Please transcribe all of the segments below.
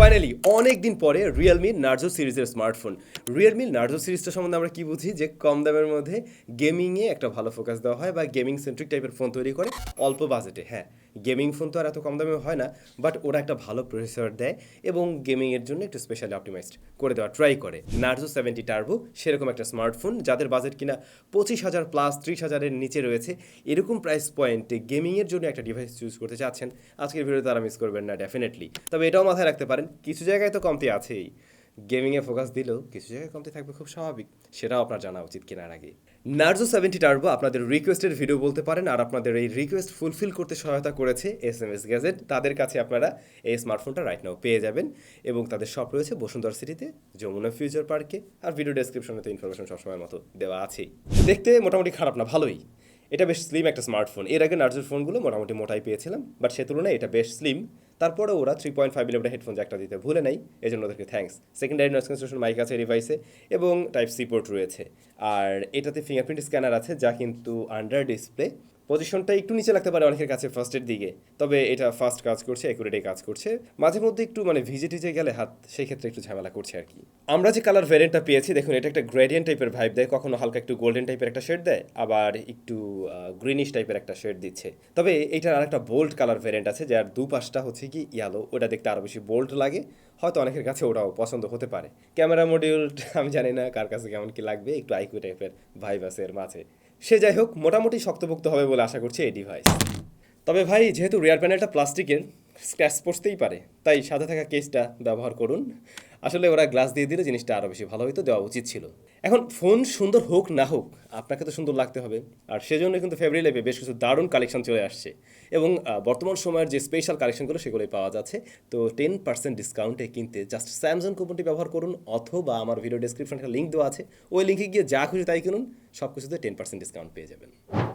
Finally অনেক দিন পরে রিয়েলমি নার্জো সিরিজের স্মার্টফোন। রিয়েলমি নার্জো সিরিজটা সম্বন্ধে আমরা কি বুঝি যে কম দামের মধ্যে গেমিংয়ে একটা ভালো ফোকাস দেওয়া হয় বা গেমিং সেন্ট্রিক টাইপের ফোন তৈরি করে অল্প বাজেটে। হ্যাঁ, গেমিং ফোন তো আর এত কম দামে হয় না, বাট ওরা একটা ভালো প্রসেসর দেয় এবং গেমিংয়ের জন্য একটু স্পেশালি অপটিমাইজড করে দেওয়া ট্রাই করে। নার্জো 70 টার্বো সেরকম একটা স্মার্টফোন যাদের বাজেট কিনা 25,000 প্লাস 30,000-এর নিচে রয়েছে, এরকম প্রাইস পয়েন্টে গেমিংয়ের জন্য একটা ডিভাইস চুজ করতে চাচ্ছেন, আজকের ভিডিওতে তারা মিস করবেন না ডেফিনেটলি। তবে এটাও মাথায় রাখতে পারেন কিছু জায়গায় তো কমতি আছেই, গেমিংয়ে ফোকাস দিলেও কিছু জায়গায় কমতি থাকবে, খুব স্বাভাবিক, সেটাও আপনার জানা উচিত কেনার আগে। নার্জো 70 টার্বো আপনাদের রিকোয়েস্টের ভিডিও বলতে পারেন, আর আপনাদের এই রিকোয়েস্ট ফুলফিল করতে সহায়তা করেছে SMS গ্যাজেট। তাদের কাছে আপনারা এই স্মার্টফোনটা রাইট নাও পেয়ে যাবেন এবং তাদের শপ রয়েছে বসুন্ধরা সিটিতে, যমুনা ফিউচার পার্কে, আর ভিডিও ডেসক্রিপশনে তো ইনফরমেশন সবসময় মতো দেওয়া আছেই। দেখতে মোটামুটি খারাপ না, ভালোই। এটা বেশ স্লিম একটা স্মার্টফোন। এর আগে নার্জোর ফোনগুলো মোটামুটি মোটাই পেয়েছিলাম, বাট সে তুলনায় এটা বেশ স্লিম। তারপরে ওরা 3.5 মিলিমিটার হেডফোন জ্যাকটা দিতে ভুলে নাই, এই জন্য ওদেরকে thanks. Secondary noise cancellation mic আছে ডিভাইসে এবং টাইপ সি পোর্ট রয়েছে, আর এটাতে ফিঙ্গারপ্রিন্ট স্ক্যানার আছে যা কিন্তু আন্ডার ডিসপ্লে। পজিশনটা একটু নিচে লাগতে পারে অনেকের কাছে ফার্স্টের দিকে, তবে এটা ফাস্ট কাজ করছে, অ্যাকুরেটে কাজ করছে। মাঝে মধ্যে একটু ভিজে টিজে গেলে হাত, সেই ক্ষেত্রে একটু ঝামেলা করছে আর কি। আমরা যে কালার ভ্যারিয়েন্টটা পেয়েছি দেখুন, এটা একটা গ্রেডিয়েন্ট টাইপের ভাইব দেয়, কখনো হালকা একটু গোল্ডেন টাইপের একটা শেড দেয়, আবার একটু গ্রিনিশ টাইপের একটা শেড দিচ্ছে। তবে এটার আরেকটা বোল্ড কালার ভ্যারিয়েন্ট আছে যার দুপাশটা হচ্ছে কি ইয়ালো, ওটা দেখতে আরও বেশি বোল্ড লাগে, হয়তো অনেকের কাছে ওটাও পছন্দ হতে পারে। ক্যামেরা মডিউল আমি জানি না কার কাছে কেমন কি লাগবে, একটু আইকিউ টাইপের ভাইব আছে এর মাঝে। সে যাই হোক, মোটামুটি শক্তপোক্ত হবে বলে আশা করছি এই ডিভাইস। তবে ভাই, যেহেতু রিয়ার প্যানেলটা প্লাস্টিকের, স্ক্র্যাচ পড়তেই পারে, তাই সাথে থাকা কেসটা ব্যবহার করুন। আসলে ওরা গ্লাস দিয়ে দিলে জিনিসটা আরও বেশি ভালো হইতো, দেওয়া উচিত ছিল। এখন ফোন সুন্দর হোক না হোক, আপনাকে তো সুন্দর লাগতে হবে, আর সেজন্য কিন্তু ফেব্রুয়ারি লেভে বেশ কিছু দারুণ কালেকশন চলে আসছে এবং বর্তমান সময়ের যে স্পেশাল কালেকশনগুলো সেগুলোই পাওয়া যাচ্ছে। তো 10% ডিসকাউন্টে কিনতে জাস্ট স্যামসাং কুপনটি ব্যবহার করুন, অথবা আমার ভিডিও ডেসক্রিপশনে একটা লিঙ্ক দেওয়া আছে, ওই লিঙ্কে গিয়ে যা খুশি তাই কিনুন, সব কিছুতে 10% ডিসকাউন্ট পেয়ে যাবেন।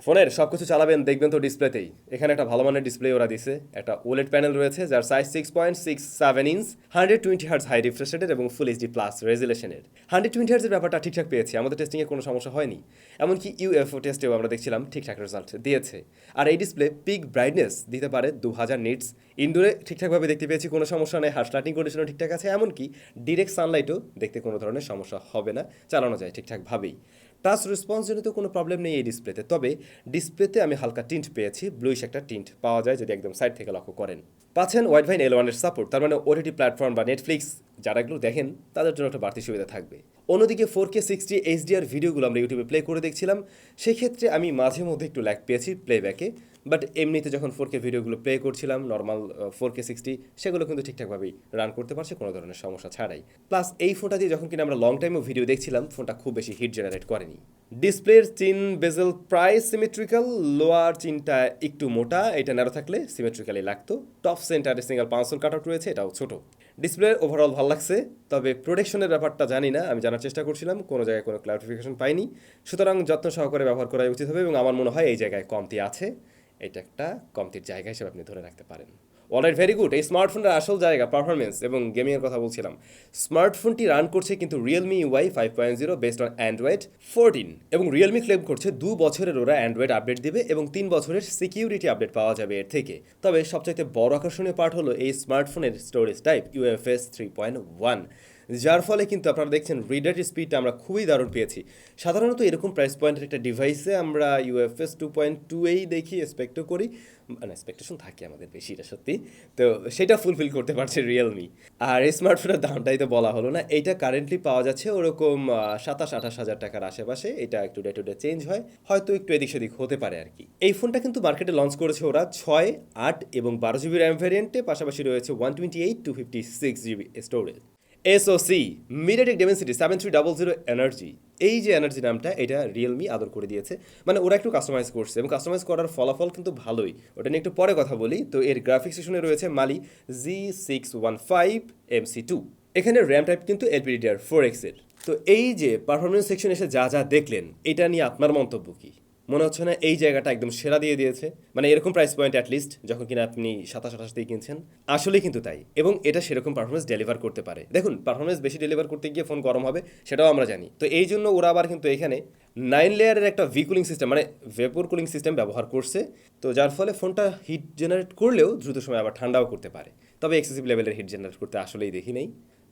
ফোনের সব কিছু চালাবেন দেখবেন তো ডিসপ্লেতেই। এখানে একটা ভালো মানের ডিসপ্লে ওরা দিছে, একটা ওলেড প্যানেল রয়েছে যার size 6.67 inch, 120 hertz high refresh রেটের এবং ফুল এইচডি প্লাস রেজুলেশনের। 120 হার্টজের ব্যাপারটা ঠিকঠাক পেয়েছি, আমাদের টেস্টিংয়ে কোনো সমস্যা হয়নি, এমনকি ইউএফও টেস্টেও আমরা দেখছিলাম ঠিকঠাক রেজাল্ট দিয়েছে। আর এই ডিসপ্লে পিক ব্রাইটনেস দিতে পারে 2000 নিটস। ইনডোরে ঠিকঠাকভাবে দেখতে পেয়েছি, কোনো সমস্যা নেই, হার্শ লাইটিং কন্ডিশনও ঠিকঠাক আছে, এমনকি ডিরেক্ট সানলাইটও দেখতে কোনো ধরনের সমস্যা হবে না, চালানো যায় ঠিকঠাকভাবেই। টাচ রেসপন্স জনিত কোনো প্রবলেম নেই এই ডিসপ্লেতে, তবে ডিসপ্লেতে আমি হালকা টিন্ট পেয়েছি, ব্লুইশ একটা টিন্ট পাওয়া যায় যদি একদম সাইড থেকে লক্ষ্য করেন। পাচ্ছেন ওয়াইড ভাইন L1 এর সাপোর্ট, তার মানে ওটিটি প্ল্যাটফর্ম বা নেটফ্লিক্স যারা এগুলো দেখেন তাদের জন্য একটা বাড়তি সুবিধা থাকবে। অন্যদিকে 4K 60 HDR ভিডিওগুলো আমরা ইউটিউবে প্লে করে দেখছিলাম, সেক্ষেত্রে আমি মাঝে মধ্যে একটু ল্যাগ পেয়েছি প্লেব্যাকে, বাট এমনিতে যখন 4K ভিডিওগুলো প্লে করছিলাম নর্মাল 4K 60, সেগুলো কিন্তু ঠিকঠাকভাবেই রান করতে পারছে কোনো ধরনের সমস্যা ছাড়াই। প্লাস এই ফোনটা দিয়ে যখন কিনা আমরা লং টাইমও ভিডিও দেখছিলাম, ফোনটা খুব বেশি হিট জেনারেট করেনি। ডিসপ্লের চিন বেজেল প্রায় সিমেট্রিক্যাল, লোয়ার চিনটা একটু মোটা, এটা ন্যারো থাকলে সিমেট্রিক্যালি লাগতো। টপ সেন্টারে সিঙ্গেল পাঁচল কাট আউট রয়েছে, এটাও ছোট। ডিসপ্লে ওভারঅল ভালো লাগছে, তবে প্রোটেকশনের ব্যাপারটা জানি না, আমি জানার চেষ্টা করছিলাম, কোনো জায়গায় কোনো ক্লারিফিকেশন পাইনি, সুতরাং যত্ন সহকারে ব্যবহার করা উচিত হবে এবং আমার মনে হয় এই জায়গায় কমতি আছে, এটা একটা কমতির জায়গা হিসেবে আপনি ধরে রাখতে পারেন। Alright, very good. এই স্মার্টফোনটার আসল জায়গা পারফরমেন্স এবং গেমিংয়ের কথা বলছিলাম। স্মার্টফোনটি রান করছে কিন্তু Realme UI 5.0 based on Android 14, এবং রিয়েলমি ক্লেম করছে 2 বছরের ওরা অ্যান্ড্রয়েড আপডেট দিবে এবং 3 বছরের সিকিউরিটি আপডেট পাওয়া যাবে এর থেকে। তবে সবচাইতে বড় আকর্ষণীয় পার্ট হলো এই স্মার্টফোনের স্টোরেজ টাইপ UFS 3.1, যার ফলে কিন্তু আপনারা দেখছেন রিডার স্পিডটা আমরা খুবই দারুণ পেয়েছি। সাধারণত এরকম প্রাইস পয়েন্টের একটা ডিভাইসে আমরা UFS 2.2 দেখি, এক্সপেক্টও করি, মানে এক্সপেকটেশন থাকে আমাদের বেশি, এটা সত্যি, তো সেটা ফুলফিল করতে পারছে রিয়েলমি। আর এই স্মার্টফোনের দামটাই তো বলা হলো না, এইটা কারেন্টলি পাওয়া যাচ্ছে ওরকম 27-28 হাজার টাকার আশেপাশে, এটা একটু ডে টু ডে চেঞ্জ হয়, হয়তো একটু এদিক সেদিক হতে পারে আর কি। এই ফোনটা কিন্তু মার্কেটে লঞ্চ করেছে ওরা 6, 8 এবং 12 জিবি র্যাম ভ্যারিয়েন্টে, পাশাপাশি রয়েছে 128 to 56 GB storage. SoC MediaTek Dimensity 7300 energy, এই যে এনার্জি নামটা এটা রিয়েলমি আদর করে দিয়েছে, মানে ওরা একটু কাস্টমাইজ করছে এবং কাস্টমাইজ করার ফলাফল কিন্তু ভালোই, ওটা নিয়ে একটু পরে কথা বলি। তো এর গ্রাফিক্স সেকশনে রয়েছে মালি G615 MC2, এখানে র্যাম টাইপ কিন্তু LPDDR4X এর। তো এই যে পারফরমেন্স সেকশন এসে যা যা দেখলেন, এটা নিয়ে আপনার মন্তব্য কি? মনে হচ্ছে না এই জায়গাটা একদম সেরা দিয়ে দিয়েছে, মানে এরকম প্রাইস পয়েন্ট অ্যাটলিস্ট যখন কিনা আপনি 27-28 দিয়ে কিনছেন, আসলেই কিন্তু তাই। এবং এটা সেরকম পারফরমেন্স ডেলিভার করতে পারে। দেখুন, পারফরমেন্স বেশি ডেলিভার করতে গিয়ে ফোন গরম হবে, সেটাও আমরা জানি। তো এই জন্য ওরা আবার কিন্তু এখানে 9 লেয়ারের একটা ভি কুলিং সিস্টেম, মানে ভেপর কুলিং সিস্টেম ব্যবহার করছে। তো যার ফলে ফোনটা হিট জেনারেট করলেও দ্রুত সময় আবার ঠান্ডাও করতে পারে। তবে এক্সেসিভ লেভেলের হিট জেনারেট করতে আসলেই দেখি নেই।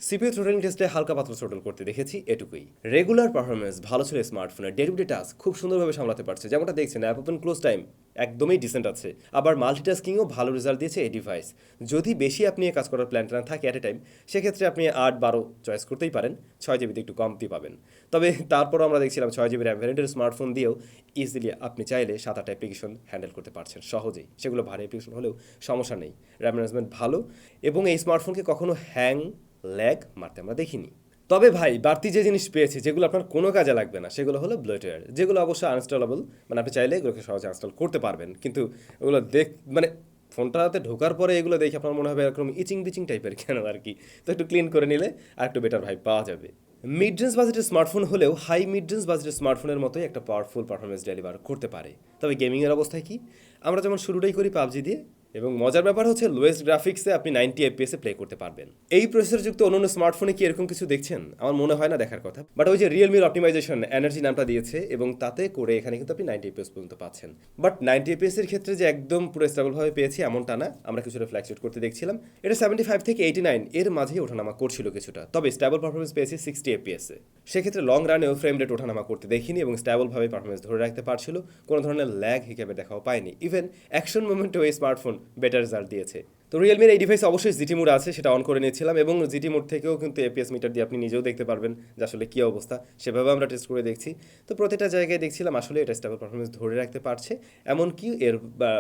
সিপিইউ থ্রোটলিং টেস্টে হালকা পাতলা থ্রোটল করতে দেখেছি, এটুকুই। রেগুলার পারফরমেন্স ভালো ছিল স্মার্টফোনের, ডে টু ডে টাস্ক খুব সুন্দরভাবে সামলাতে পারছে, যেমনটা দেখছেন অ্যাপ ওপেন ক্লোজ টাইম একদমই ডিসেন্ট আছে। আবার মাল্টিটাস্কিংও ভালো রেজাল্ট দিয়েছে এই ডিভাইস। যদি বেশি আপনি কাজ করার প্ল্যান ট্যান থাকে অ্যাট এ টাইম, সেক্ষেত্রে আপনি 8-12 চয়েস করতেই পারেন, 6 জিবিতে একটু কমতি পাবেন। তবে তারপরও আমরা দেখছিলাম 6 জিবি র্যাম ভ্যারিয়েন্টের স্মার্টফোন দিয়েও ইজিলি আপনি চাইলে 7-8 অ্যাপ্লিকেশন হ্যান্ডেল করতে পারছেন সহজেই। সেগুলো ভারী অ্যাপ্লিকেশন হলেও সমস্যা নেই, র্যাম ম্যানেজমেন্ট ভালো, এবং এই স্মার্টফোনকে কখনো হ্যাং ল্যাগ মারতে আমরা দেখিনি। তবে ভাই, বাড়তি যে জিনিস পেয়েছি যেগুলো আপনার কোনো কাজে লাগবে না, সেগুলো হলো ব্লোটওয়্যার, যেগুলো অবশ্যই আনইনস্টলেবল, মানে আপনি চাইলে এগুলোকে সহজে ইনস্টল করতে পারবেন, কিন্তু ওগুলো মানে ফোনটাতে ঢোকার পরে এগুলো দেখে আপনার মনে হবে এরকম ইচিং বিচিং টাইপের কেন আর কি। তো একটু ক্লিন করে নিলে আর একটু বেটার ভাই পাওয়া যাবে। মিড রেঞ্জ বাজেটের স্মার্টফোন হলেও হাই মিড রেঞ্জ বাজেটের স্মার্টফোনের মতোই একটা পাওয়ারফুল পারফরমেন্স ডেলিভার করতে পারে। তবে গেমিংয়ের অবস্থায় কি, আমরা যেমন শুরুটাই করি পাবজি দিয়ে, এবং মজার ব্যাপার হচ্ছে লোয়েস্ট গ্রাফিক্সে আপনি 90 এফপিএসে প্লে করতে পারবেন। এই প্রসেসরযুক্ত অন্যান্য স্মার্টফোনে কি এরকম কিছু দেখছেন? আমার মনে হয় না দেখার কথা। বাট ওই যে রিয়েলমির অপটিমাইজেশন এনার্জি নামটা দিয়েছে, এবং তাতে করে এখানে কিন্তু আপনি 90 এফপিএস পর্যন্ত পাচ্ছেন। বাট 90 এফপিএস এর ক্ষেত্রে যে একদম পুরো স্টেবলভাবে পেয়েছি এমনটা না, আমরা কিছুটা ফ্ল্যাকচুয়েট করতে দেখছিলাম। এটা 75 থেকে 89 এর মাঝেই ওঠানামা করছিল কিছুটা, তবে স্টেবল পারফরমেন্স পেয়েছি 60 এফপিএসে। সেক্ষেত্রে লং রানেও ফ্রেম রেট ওঠানামা করতে দেখিনি, এবং স্টেবলভাবে পারফরমেন্স ধরে রাখতে পারছিল, কোনো ধরনের ল্যাগ হিসেবে দেখাও পায়নি। ইভেন অ্যাকশন মোমেন্টেও এই স্মার্টফোন বেটার রেজাল্ট দিয়েছে। তো রিয়েলমির এই ডিভাইস অবশ্যই জিটি মোড আছে, সেটা অন করে নিয়েছিলাম, এবং জিটি মোড থেকেও কিন্তু এপিএস মিটার দিয়ে আপনি নিজেও দেখতে পারবেন যে আসলে কী অবস্থা, সেভাবে আমরা টেস্ট করে দেখছি। তো প্রতিটা জায়গায় দেখছিলাম আসলে এটা স্টেবল পারফরমেন্স ধরে রাখতে পারছে, এমনকি এর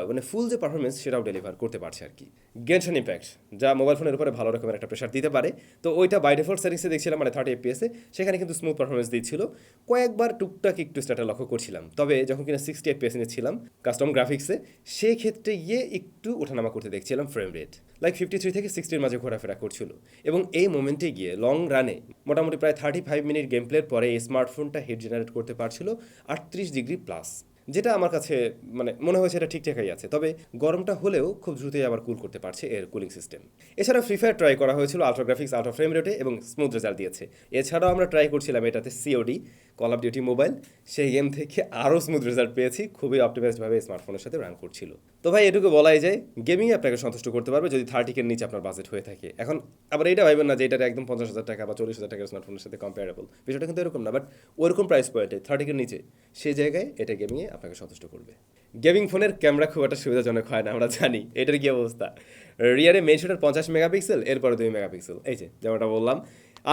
মানে ফুল যে পারফরমেন্স সেটাও ডেলিভার করতে পারছে আর কি। গেনশন ইম্প্যাক্ট, যা মোবাইল ফোনের উপরে ভালো রকমের একটা প্রেশার দিতে পারে, তো ওইটা বাই ডিফল্ট সেটিংসে দেখছিলাম, মানে 30 এফপিএসে, সেখানে কিন্তু স্মুথ পারফরমেন্স দিচ্ছিল। কয়েকবার টুকটাক একটু স্ট্যাটা লক্ষ্য করছিলাম, তবে যখন কিনা 60 এফপিএস নিচ্ছিলাম কাস্টম গ্রাফিক্সে, সেক্ষেত্রে গিয়ে একটু ওঠানামা করতে দেখছিলাম ফ্রেম রেট, লাইক 53 থেকে 60 মাঝে ঘোরাফেরা করছিল। এবং এই মোমেন্টে গিয়ে লং রানে মোটামুটি প্রায় 35 মিনিট গেম প্লের পরে এই স্মার্টফোনটা হিট জেনারেট করতে পারছিল 38 ডিগ্রি প্লাস, যেটা আমার কাছে মানে মনে হয়েছে এটা ঠিকঠাকই আছে। তবে গরমটা হলেও খুব দ্রুতই আবার কুল করতে পারছে এর কুলিং সিস্টেম। এছাড়া ফ্রি ফায়ার ট্রাই করা হয়েছিল আলট্রা গ্রাফিক্স আলট্রা ফ্রেম রেটে, এবং স্মুথ রেজাল্ট দিয়েছে। এছাড়াও আমরা ট্রাই করছিলাম এটাতে COD, call of duty mobile, সেই গেম থেকে আরও স্মুথ রেজাল্ট পেয়েছি, খুবই অপটিমাইজডভাবে স্মার্টফোনের সাথে রান করছিল। তো ভাই, এটুকু বলাই যায় গেমিং আপনাকে সন্তুষ্ট করতে পারবে যদি 30 এর নিচে আপনার বাজেট হয়ে থাকে। এখন আবার এটা ভাইবেন না যে এটা একদম 50,000 টাকা বা 40,000 টাকার স্মার্টফোনের সাথে কম্পারেবল, বিষয়টা কিন্তু এরকম না। বাট ওরকম প্রাইস পয়েন্টে 30 এর নিচে, সেই জায়গায় এটা গেমিংয়ে আপনাকে সন্তুষ্ট করবে। গেমিং ফোনের ক্যামেরা খুব একটা সুবিধাজনক হয় না, আমরা জানি এটার কি অবস্থা। রিয়ারে মেইন শুটার 50 মেগাপিক্সেল, এরপরে 2 মেগাপিক্সেল, এই যে যেমনটা বললাম।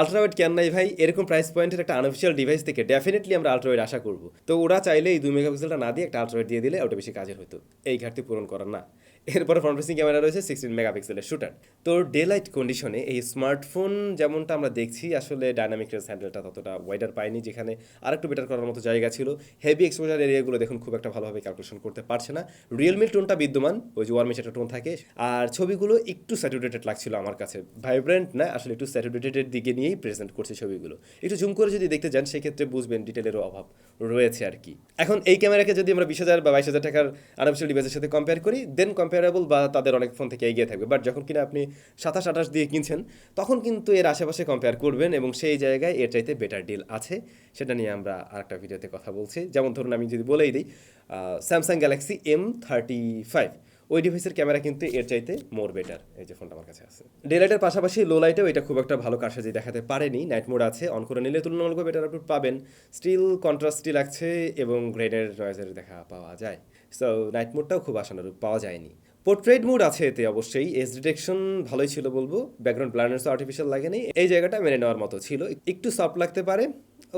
আলট্রাওয়াইড কেন নাই ভাই? এরকম প্রাইস পয়েন্টের একটা আনঅফিসিয়াল ডিভাইস থেকে ডেফিনেটলি আমরা আলট্রাওয়াইড আশা করব। তো ওরা চাইলে এই 2 মেগাপিক্সেলটা না দিয়ে একটা আলট্রাওয়াইড দিয়ে দিলে ওটা বেশি কাজের হতো, এই ঘাটতি পূরণ করার না। এরপরে ফ্রন্ট ফেসিং ক্যামেরা রয়েছে 16 মেগাপিক্সেলের শুটার। তো ডে লাইট কন্ডিশনে এই স্মার্টফোন যেমনটা আমরা দেখছি, আসলে ডাইনামিক রেঞ্জ হ্যান্ডেলটা ততটা ওয়াইডার পায়নি, যেখানে আরেকটু বেটার করার মতো জায়গা ছিল। হেভি এক্সপোজার এরিয়াগুলো দেখুন খুব একটা ভালোভাবে ক্যালকুলেশন করতে পারছে না। রিয়েলমির টোনটা বিদ্যমান, ওই যে ওয়ার্মিশ একটা টোন থাকে, আর ছবিগুলো একটু স্যাচুরেটেড লাগছিল আমার কাছে, ভাইব্রেন্ট না, আসলে একটু স্যাচুরেটেডের দিকে নিয়েই প্রেজেন্ট করছে ছবিগুলো। একটু জুম করে যদি দেখতে যান সেক্ষেত্রে বুঝবেন ডিটেলেরও অভাব রয়েছে আর কি। এখন এই ক্যামেরাকে যদি আমরা 20,000 বা 22,000 টাকার আনঅফিসিয়াল ডিভাইসের সাথে কম্পেয়ার করি, দেন কম্পেয়ারেবল বা তাদের অনেক ফোন থেকে এগিয়ে থাকবে। বাট যখন কিনা আপনি 27-28 দিয়ে কিনছেন, তখন কিন্তু এর আশেপাশে কম্পেয়ার করবেন, এবং সেই জায়গায় এর চাইতে বেটার ডিল আছে, সেটা নিয়ে আমরা আরেকটা ভিডিওতে কথা বলছি। যেমন ধরুন আমি যদি বলেই দিই, স্যামসাং গ্যালাক্সি M35, ওই ডিভাইসের ক্যামেরা কিন্তু এর চাইতে মোর বেটার। এই যে ফোনটা আমার কাছে আছে, ডে লাইটের পাশাপাশি লো লাইটেও এটা খুব একটা ভালো কারসাজি দেখাতে পারেনি। নাইট মোড আছে, অন করে নিলে তুলনামূলক বেটার আউটপুট পাবেন, স্টিল কন্ট্রাস্টি লাগছে, এবং গ্রেনের নয়েজের দেখা পাওয়া যায়। সো নাইট মোডটাও খুব আশানুরূপ পাওয়া যায়নি। পোর্ট্রেট মোড আছে এতে, অবশ্যই এজ ডিটেকশন ভালোই ছিল বলবো, ব্যাকগ্রাউন্ড ব্লাইন্ডনেস আর্টিফিশিয়াল লাগেনি, এই জায়গাটা মেনে নেওয়ার মতো ছিল। একটু সফট লাগতে পারে,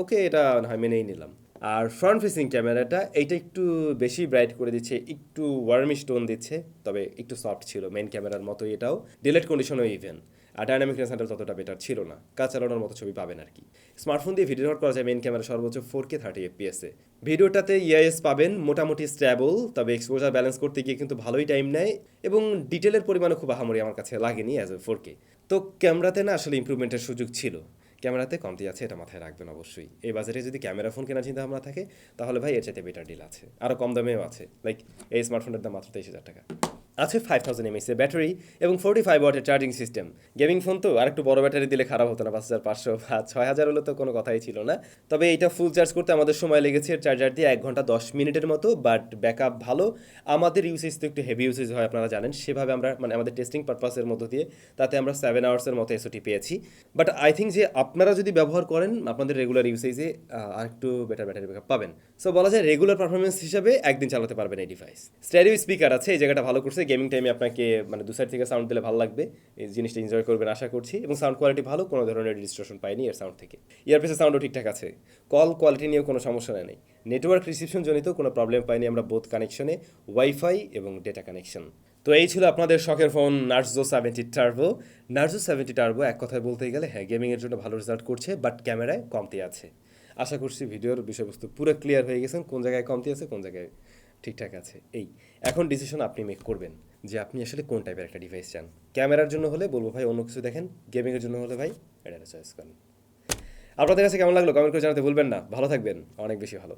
ওকে, এটা হয় মেনেই নিলাম। আর ফ্রন্ট ফেসিং ক্যামেরাটা এইটা একটু বেশি ব্রাইট করে দিচ্ছে, একটু ওয়ার্মিশ টোন দিচ্ছে, তবে একটু সফট ছিল মেইন ক্যামেরার মতোই এটাও, ডিলেট কন্ডিশনও ইভেন। আর ডাইনামিক রেঞ্জ হ্যান্ডেল ততটা বেটার ছিল না, কাজ চালানোর মতো ছবি পাবেন আর কি। স্মার্টফোন দিয়ে ভিডিও রেকর্ড করা যায় মেইন ক্যামেরা সর্বোচ্চ 4K 30 এফপিএসে। ভিডিওটাতে ইআইএস পাবেন মোটামুটি স্ট্যাবল, তবে এক্সপোজার ব্যালেন্স করতে গিয়ে কিন্তু ভালোই টাইম নেয়, এবং ডিটেলের পরিমাণও খুব আহামরি আমার কাছে লাগেনি অ্যাজ এ 4K। তো ক্যামেরাতে না আসলে ইমপ্রুভমেন্টের সুযোগ ছিল। ক্যামেরাতে কমতি আছে, এটা মাথায় রাখবেন অবশ্যই। এই বাজেটে যদি ক্যামেরা ফোন কেনার চিন্তা ভাবনা থাকে তাহলে ভাই এর চাইতে বেটার ডিল আছে, আরও কম দামেও আছে। লাইক এই স্মার্টফোনের দাম মাত্র 23,000 টাকা। আছে 5000 mAh এর ব্যাটারি এবং 45 ওয়াটের চার্জিং সিস্টেম। গেমিং ফোন তো আর একটু বড় ব্যাটারি দিলে খারাপ হতো না, 5500 বা 6000 হলে তো কোনো কথাই ছিল না। তবে এইটা ফুল চার্জ করতে আমাদের সময় লেগেছে চার্জার দিয়ে 1 ঘন্টা 10 মিনিটের মতো, বাট ব্যাকআপ ভালো। আমাদের ইউসেজ তো একটু হেভি ইউসেজ হয় আপনারা জানেন, সেভাবে আমরা মানে আমাদের টেস্টিং পারপাসের মধ্য দিয়ে তাতে আমরা 7 আওয়ার্সের মতো এসওটি পেয়েছি। বাট আই থিঙ্ক যে আপনারা যদি ব্যবহার করেন আপনাদের রেগুলার ইউসেজে আর একটু বেটার ব্যাটারি ব্যাকআপ পাবেন। সো বলা যায় রেগুলার পারফরমেন্স হিসাবে একদিন চালাতে পারবেন এই ডিভাইস। স্টেরিও স্পিকার আছে, এই জায়গাটা ভালো করছে। গেমিং টাইমে আপনাকে মানে দু সাইড থেকে সাউন্ড দিলে ভালো লাগবে, এই জিনিসটা এনজয় করবেন আশা করছি। এবং সাউন্ড কোয়ালিটি ভালো, কোনো ধরনের ডিস্টরশন পাইনি এর সাউন্ড থেকে। ইয়ারপিসের সাউন্ডও ঠিকঠাক আছে, কল কোয়ালিটি নিয়েও কোনো সমস্যা নেই। নেটওয়ার্ক রিসিপশন জনিত কোনো প্রবলেম পাইনি আমরা বোথ কানেকশনে, ওয়াইফাই এবং ডেটা কানেকশন। তো এই ছিল আপনাদের শখের phone Narzo 70 turbo. Narzo 70 turbo এক কথায় বলতে গেলে হ্যাঁ গেমিংয়ের জন্য ভালো রেজাল্ট করছে, বাট ক্যামেরায় কমতি আছে। আশা করছি ভিডিওর বিষয়বস্তু পুরো ক্লিয়ার হয়ে গেছেন, কোন জায়গায় কমতি আছে কোন জায়গায় ঠিকঠাক আছে। এই এখন ডিসিশন আপনি মেক করবেন যে আপনি আসলে কোন টাইপের একটা ডিভাইস চান। ক্যামেরার জন্য হলে বলবো ভাই অন্য কিছু দেখেন, গেমিংয়ের জন্য হলে ভাই এটা চয়েস করেন। আপনাদের কাছে কেমন লাগলো কমেন্ট করে জানাতে ভুলবেন না। ভালো থাকবেন, অনেক বেশি ভালো।